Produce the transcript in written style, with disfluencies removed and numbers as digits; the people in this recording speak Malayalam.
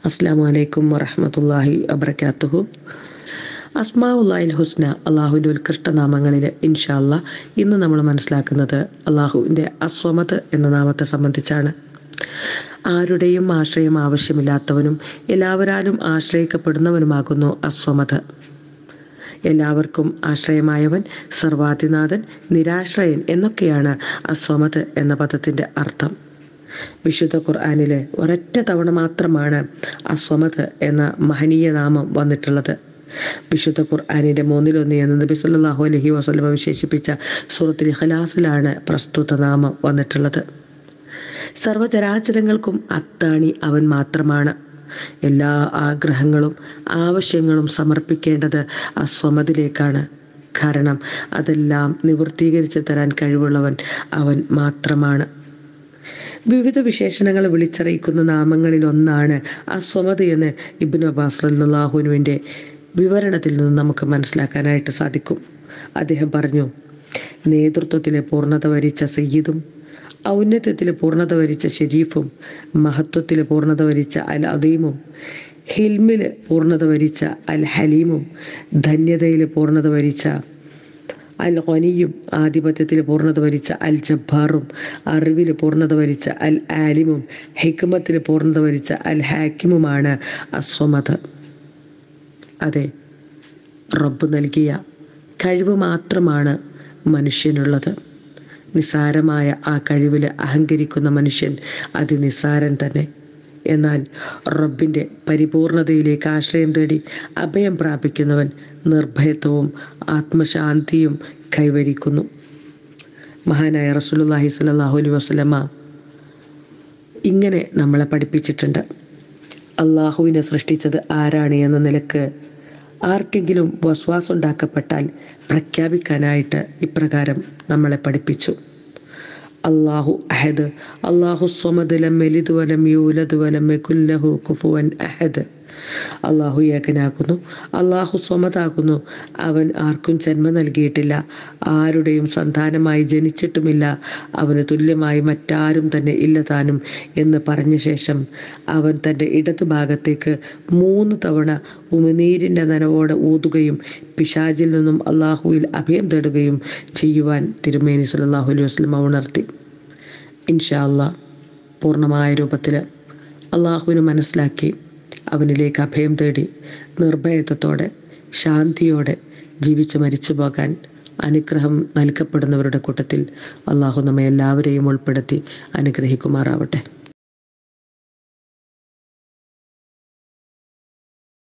അസ്സലാമു അലൈക്കും വറഹ്മത്തുള്ളാഹി വബറകാതുഹു. അസ്മാഉല്ലാഹിൽ ഹുസ്ന, അള്ളാഹുവിൻ്റെ ഉത്കൃഷ്ടനാമങ്ങളിൽ ഇൻഷാ അല്ലാഹ് ഇന്ന് നമ്മൾ മനസ്സിലാക്കുന്നത് അള്ളാഹുവിൻ്റെ അസ്വമദ് എന്ന നാമത്തെ സംബന്ധിച്ചാണ്. ആരുടെയും ആശ്രയം ആവശ്യമില്ലാത്തവനും എല്ലാവരാലും ആശ്രയിക്കപ്പെടുന്നവനുമാകുന്നു അസ്വമദ്. എല്ലാവർക്കും ആശ്രയമായവൻ, സർവാധിനാഥൻ, നിരാശ്രയൻ എന്നൊക്കെയാണ് അസ്വമദ് എന്ന പദത്തിൻ്റെ അർത്ഥം. വിശുദ്ധ ഖുർആനിലെ ഒരൊറ്റ തവണ മാത്രമാണ് അസ്വമദ് എന്ന മഹനീയ നാമം വന്നിട്ടുള്ളത്. വിശുദ്ധ ഖുർആനിൻ്റെ 1/3 എന്ന് നബി സല്ലല്ലാഹു അലൈഹി വസല്ലമ വിശേഷിപ്പിച്ച സൂറത്തുൽ ഇഖ്ലാസിലാണ് പ്രസ്തുത നാമം വന്നിട്ടുള്ളത്. സർവചരാചരങ്ങൾക്കും അത്താണി അവൻ മാത്രമാണ്. എല്ലാ ആഗ്രഹങ്ങളും ആവശ്യങ്ങളും സമർപ്പിക്കേണ്ടത് അസ്വമദിലേക്കാണ്. കാരണം അതെല്ലാം നിവൃത്തീകരിച്ച് തരാൻ കഴിവുള്ളവൻ അവൻ മാത്രമാണ്. വിവിധ വിശേഷണങ്ങൾ വിളിച്ചറിയിക്കുന്ന നാമങ്ങളിൽ ഒന്നാണ് അസ്വമദ് എന്ന് ഇബ്നു അബ്ബാസ് റളിയല്ലാഹു അൻഹുവിൻ്റെ വിവരണത്തിൽ നിന്ന് നമുക്ക് മനസ്സിലാക്കാനായിട്ട് സാധിക്കും. അദ്ദേഹം പറഞ്ഞു, നേതൃത്വത്തിലെ പൂർണ്ണത വരിച്ച സയ്യിദും, ഔന്നത്യത്തിൽ പൂർണ്ണത വരിച്ച ഷരീഫും, മഹത്വത്തിൽ പൂർണ്ണത വരിച്ച അൽ അദീമും, ഹിൽമിൽ പൂർണ്ണത വരിച്ച അൽ ഹലീമും, ധന്യതയിൽ പൂർണ്ണത വരിച്ച അൽ ഖനിയും, ആധിപത്യത്തിൽ പൂർണ്ണത വരിച്ച അൽ ജബ്ബാറും, അറിവിൽ പൂർണ്ണത വരിച്ച അൽ ആലിമും, ഹിക്മത്തിൽ പൂർണ്ണത വരിച്ച അൽ ഹാക്കിമുമാണ് അസ്വമദ്. അതെ, റബ്ബ് നൽകിയ കഴിവ് മാത്രമാണ് മനുഷ്യനുള്ളത്. നിസാരമായ ആ കഴിവിൽ അഹങ്കരിക്കുന്ന മനുഷ്യൻ അതിനിസാരൻ തന്നെ. എന്നാൽ റബ്ബിൻ്റെ പരിപൂർണതയിലേക്ക് ആശ്രയം തേടി അഭയം പ്രാപിക്കുന്നവൻ നിർഭയത്വവും ആത്മശാന്തിയും കൈവരിക്കുന്നു. മഹാനായ റസൂലുള്ളാഹി സ്വല്ലല്ലാഹു അലൈഹി വസല്ലമ ഇങ്ങനെ നമ്മളെ പഠിപ്പിച്ചിട്ടുണ്ട്. അള്ളാഹുവിനെ സൃഷ്ടിച്ചത് ആരാണ് എന്ന നിലക്ക് ആർക്കെങ്കിലും വസ്വാസം ഉണ്ടാക്കപ്പെട്ടാൽ പ്രഖ്യാപിക്കാനായിട്ട് ഇപ്രകാരം നമ്മളെ പഠിപ്പിച്ചു: അല്ലാഹു അഹദ്, അല്ലാഹു സ്വമദ്, ലം യലിദ് വലം യൂലദ് വലം യകുൽ ലഹു കുഫുവൻ അഹദ്. അള്ളാഹു ഏകനാകുന്നു, അള്ളാഹു സ്വമദാകുന്നു, അവൻ ആർക്കും ജന്മം നൽകിയിട്ടില്ല, ആരുടെയും സന്താനമായി ജനിച്ചിട്ടുമില്ല, അവന് തുല്യമായി മറ്റാരും തന്നെ ഇല്ല താനും എന്ന് പറഞ്ഞ ശേഷം അവൻ തൻ്റെ ഇടതുഭാഗത്തേക്ക് 3 തവണ ഉമിനീരിൻ്റെ നനവോടെ ഊതുകയും പിശാചിൽ നിന്നും അള്ളാഹുവിൽ അഭയം തേടുകയും ചെയ്യുവാൻ തിരുമേനി സല്ലല്ലാഹു അലൈഹി വസല്ലം ഉണർത്തി. ഇൻഷാ അല്ലാഹ് പൂർണ്ണമായ രൂപത്തിൽ അള്ളാഹുവിനെ മനസ്സിലാക്കി അവനിലേക്ക് അഭയം തേടി നിർഭയത്വത്തോടെ ശാന്തിയോടെ ജീവിച്ച് മരിച്ചു പോകാൻ അനുഗ്രഹം നൽകപ്പെടുന്നവരുടെ കൂട്ടത്തിൽ അള്ളാഹു നമ്മെ എല്ലാവരെയും ഉൾപ്പെടുത്തി അനുഗ്രഹിക്കുമാറാവട്ടെ.